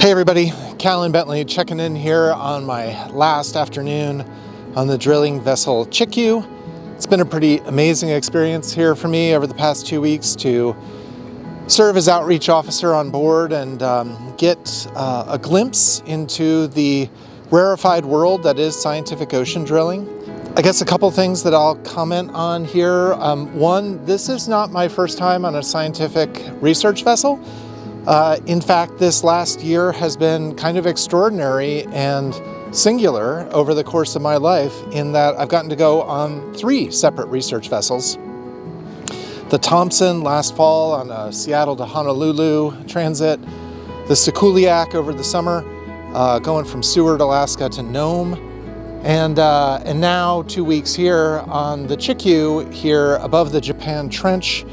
Hey everybody, Callan Bentley checking in here on my last afternoon on the drilling vessel Chikyu. It's been a pretty amazing experience here for me over the past 2 weeks to serve as outreach officer on board and get a glimpse into the rarefied world that is scientific ocean drilling. I guess a couple things that I'll comment on here. One, this is not my first time on a scientific research vessel. In fact, this last year has been kind of extraordinary and singular over the course of my life in that I've gotten to go on 3 separate research vessels. The Thompson last fall on a Seattle to Honolulu transit, the Sikuliak over the summer, going from Seward, Alaska to Nome, and now 2 weeks here on the Chikyu here above the Japan Trench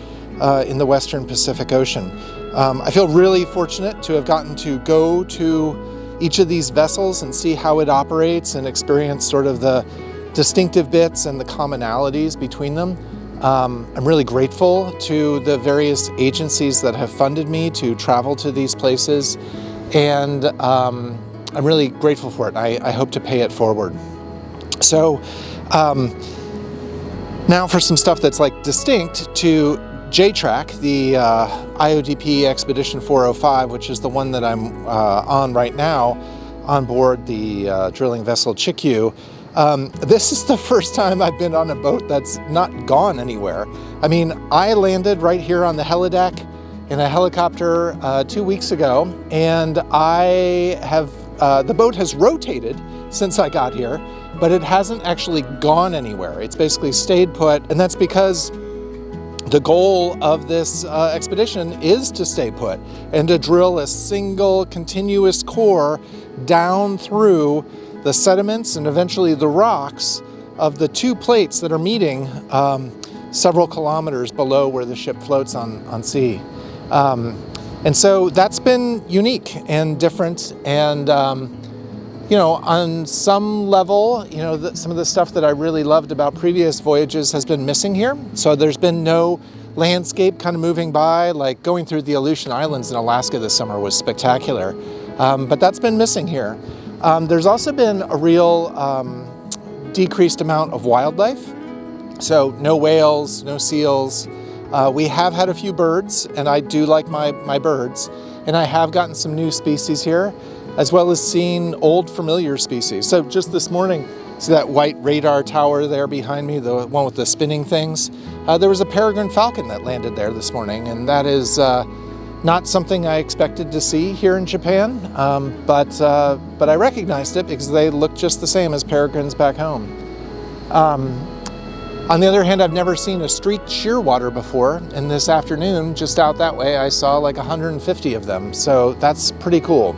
in the Western Pacific Ocean. I feel really fortunate to have gotten to go to each of these vessels and see how it operates and experience sort of the distinctive bits and the commonalities between them. I'm really grateful to the various agencies that have funded me to travel to these places, and I'm really grateful for it. I hope to pay it forward. So now for some stuff that's like distinct to JTRACK, the IODP Expedition 405, which is the one that I'm on right now on board the drilling vessel Chikyu. This is the first time I've been on a boat that's not gone anywhere. I mean, I landed right here on the helideck in a helicopter 2 weeks ago, and I have the boat has rotated since I got here, but it hasn't actually gone anywhere. It's basically stayed put, and that's because the goal of this expedition is to stay put and to drill a single continuous core down through the sediments and eventually the rocks of the 2 plates that are meeting several kilometers below where the ship floats on sea. And so that's been unique and different, and you know, on some level, you know, some of the stuff that I really loved about previous voyages has been missing here. So there's been no landscape kind of moving by, like going through the Aleutian Islands in Alaska this summer was spectacular. But that's been missing here. There's also been a real decreased amount of wildlife. So no whales, no seals. We have had a few birds, and I do like my birds. And I have gotten some new species here, as well as seeing old familiar species. So just this morning, see that white radar tower there behind me, the one with the spinning things? There was a peregrine falcon that landed there this morning, and that is not something I expected to see here in Japan, but I recognized it because they look just the same as peregrines back home. On the other hand, I've never seen a streaked shearwater before, and this afternoon, just out that way, I saw like 150 of them, so that's pretty cool.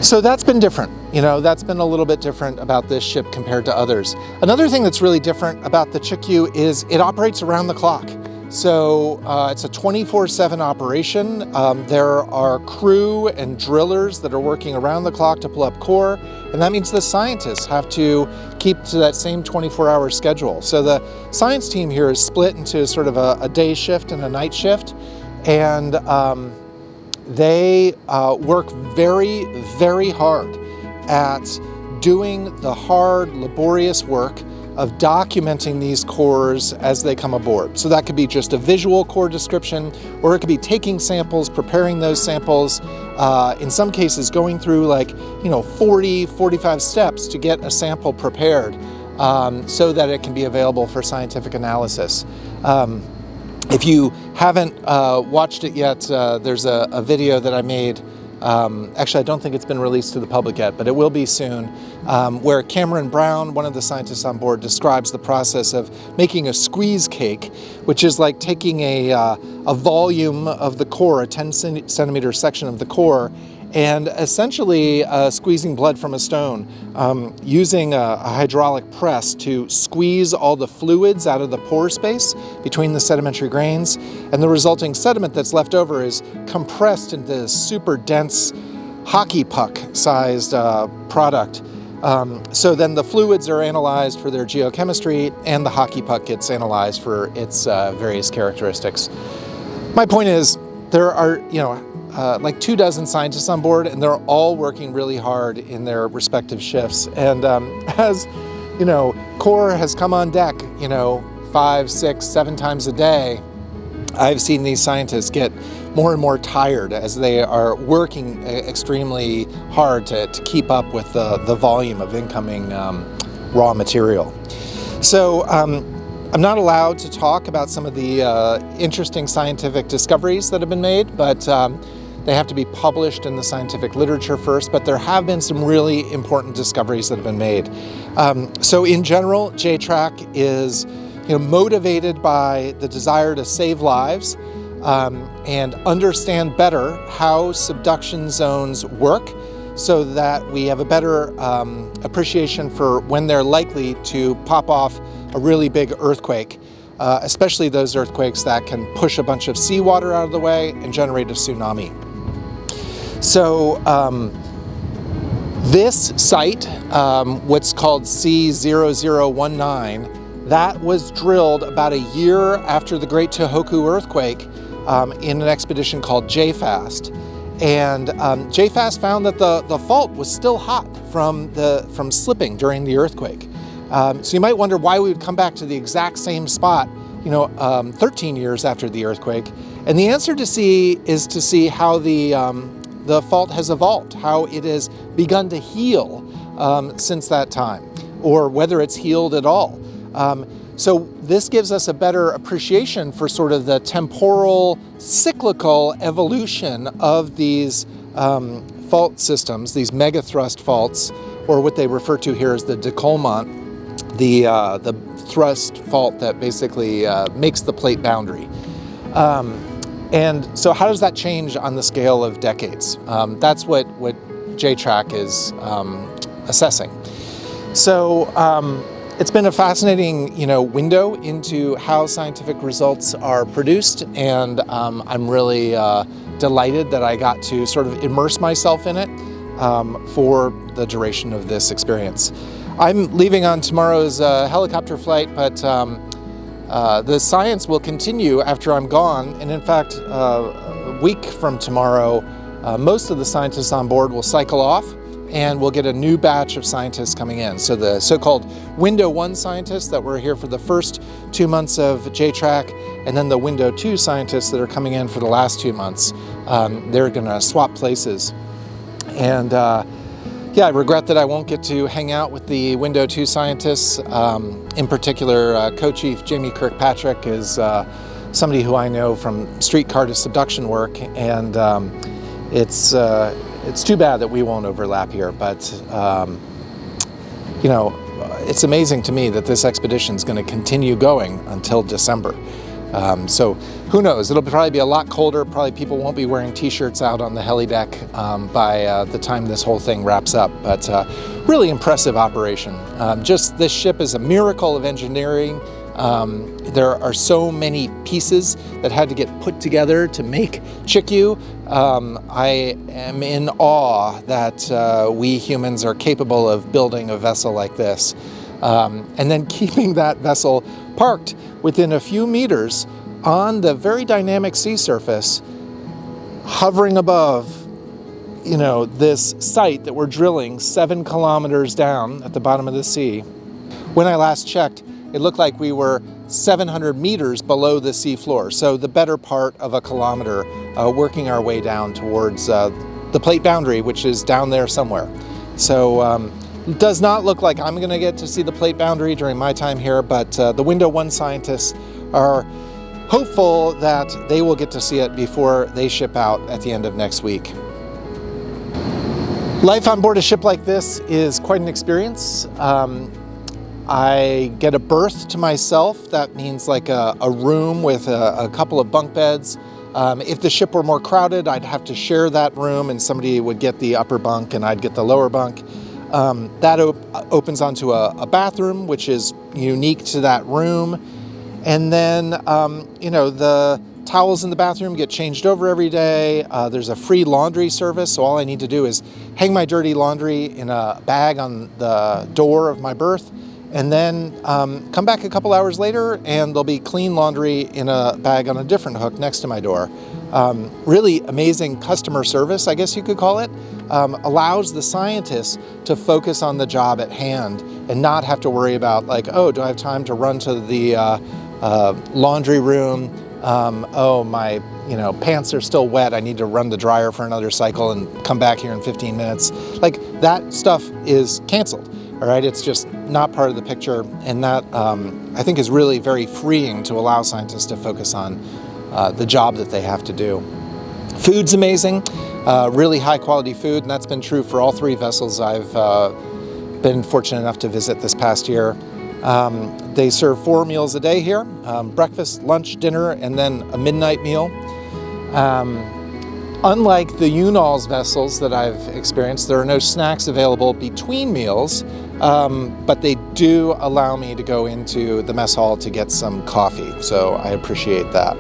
So that's been different, you know, that's been a little bit different about this ship compared to others. Another thing that's really different about the Chikyu is it operates around the clock. So it's a 24/7 operation. There are crew and drillers that are working around the clock to pull up core, and that means the scientists have to keep to that same 24-hour schedule. So the science team here is split into sort of a day shift and a night shift, and they work very, very hard at doing the hard, laborious work of documenting these cores as they come aboard. So that could be just a visual core description, or it could be taking samples, preparing those samples, in some cases going through like, you know, 40, 45 steps to get a sample prepared so that it can be available for scientific analysis. If you haven't watched it yet, there's a video that I made. Actually, I don't think it's been released to the public yet, but it will be soon, where Cameron Brown, one of the scientists on board, describes the process of making a squeeze cake, which is like taking a volume of the core, a 10-centimeter section of the core, and essentially squeezing blood from a stone, using a hydraulic press to squeeze all the fluids out of the pore space between the sedimentary grains, and the resulting sediment that's left over is compressed into this super dense hockey puck sized product. So then the fluids are analyzed for their geochemistry, and the hockey puck gets analyzed for its various characteristics. My point is, there are, you know, like 24 scientists on board, and they're all working really hard in their respective shifts. And as you know, core has come on deck, 5, 6, 7 times a day, I've seen these scientists get more and more tired as they are working extremely hard to keep up with the volume of incoming raw material. So I'm not allowed to talk about some of the interesting scientific discoveries that have been made, but they have to be published in the scientific literature first. But there have been some really important discoveries that have been made. So in general, JTRACK is motivated by the desire to save lives and understand better how subduction zones work, so that we have a better appreciation for when they're likely to pop off a really big earthquake, especially those earthquakes that can push a bunch of seawater out of the way and generate a tsunami. So this site, what's called C0019, that was drilled about a year after the Great Tohoku earthquake in an expedition called JFAST. And JFAST found that the fault was still hot from slipping during the earthquake. So you might wonder why we would come back to the exact same spot, 13 years after the earthquake. And the answer is to see how the fault has evolved, how it has begun to heal since that time, or whether it's healed at all. So this gives us a better appreciation for sort of the temporal, cyclical evolution of these fault systems, these megathrust faults, or what they refer to here as the décollement, the thrust fault that basically makes the plate boundary. And so how does that change on the scale of decades? That's what JTRACK is assessing. So it's been a fascinating, window into how scientific results are produced, and I'm really delighted that I got to sort of immerse myself in it for the duration of this experience. I'm leaving on tomorrow's helicopter flight, but the science will continue after I'm gone, and in fact, a week from tomorrow, most of the scientists on board will cycle off, and we'll get a new batch of scientists coming in. So the so-called Window 1 scientists that were here for the first 2 months of JTRACK, and then the Window 2 scientists that are coming in for the last 2 months, they're gonna swap places. And yeah, I regret that I won't get to hang out with the Window 2 scientists. In particular, Co-Chief Jamie Kirkpatrick is somebody who I know from streetcar to subduction work, and it's too bad that we won't overlap here, but it's amazing to me that this expedition is going to continue going until December. So who knows? It'll probably be a lot colder. Probably people won't be wearing t-shirts out on the heli deck by the time this whole thing wraps up. But really impressive operation. Just this ship is a miracle of engineering. There are so many pieces that had to get put together to make Chikyu. I am in awe that we humans are capable of building a vessel like this. And then keeping that vessel parked within a few meters on the very dynamic sea surface, hovering above, this site that we're drilling 7 kilometers down at the bottom of the sea. When I last checked, it looked like we were 700 meters below the sea floor, so the better part of a kilometer, working our way down towards the plate boundary, which is down there somewhere. So it does not look like I'm going to get to see the plate boundary during my time here, but the Window 1 scientists are hopeful that they will get to see it before they ship out at the end of next week. Life on board a ship like this is quite an experience. I get a berth to myself. That means like a room with a couple of bunk beds. If the ship were more crowded, I'd have to share that room, and somebody would get the upper bunk and I'd get the lower bunk. That opens onto a bathroom, which is unique to that room. And then, the towels in the bathroom get changed over every day. There's a free laundry service, so all I need to do is hang my dirty laundry in a bag on the door of my berth, and then come back a couple hours later and there'll be clean laundry in a bag on a different hook next to my door. really amazing customer service, I guess you could call it, allows the scientists to focus on the job at hand and not have to worry about like, oh, do I have time to run to the laundry room? Oh, my pants are still wet. I need to run the dryer for another cycle and come back here in 15 minutes. Like, that stuff is canceled. All right, it's just not part of the picture, and that I think is really very freeing to allow scientists to focus on the job that they have to do. Food's amazing, really high quality food, and that's been true for all 3 vessels I've been fortunate enough to visit this past year. They serve 4 meals a day here, breakfast, lunch, dinner, and then a midnight meal. Unlike the Unal's vessels that I've experienced, there are no snacks available between meals, but they do allow me to go into the mess hall to get some coffee, so I appreciate that.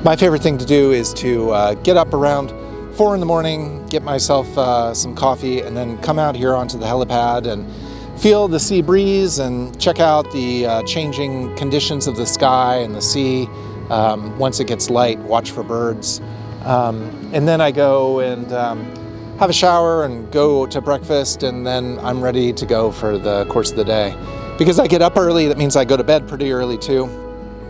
My favorite thing to do is to get up around 4 in the morning, get myself some coffee, and then come out here onto the helipad and feel the sea breeze and check out the changing conditions of the sky and the sea. Once it gets light, watch for birds. And then I go and have a shower and go to breakfast, and then I'm ready to go for the course of the day. Because I get up early, that means I go to bed pretty early too.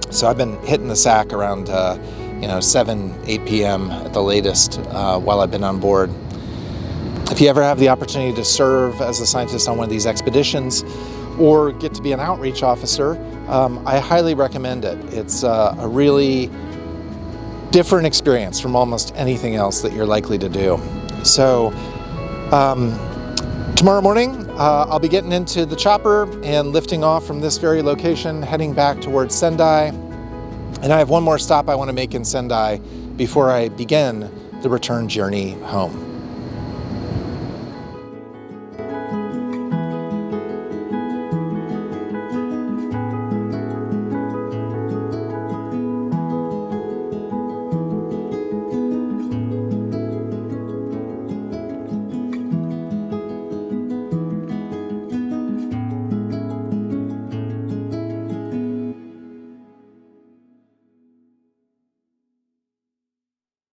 So I've been hitting the sack around 7, 8 p.m. at the latest while I've been on board. If you ever have the opportunity to serve as a scientist on one of these expeditions or get to be an outreach officer, I highly recommend it. It's a really different experience from almost anything else that you're likely to do. So tomorrow morning, I'll be getting into the chopper and lifting off from this very location, heading back towards Sendai. And I have one more stop I want to make in Sendai before I begin the return journey home.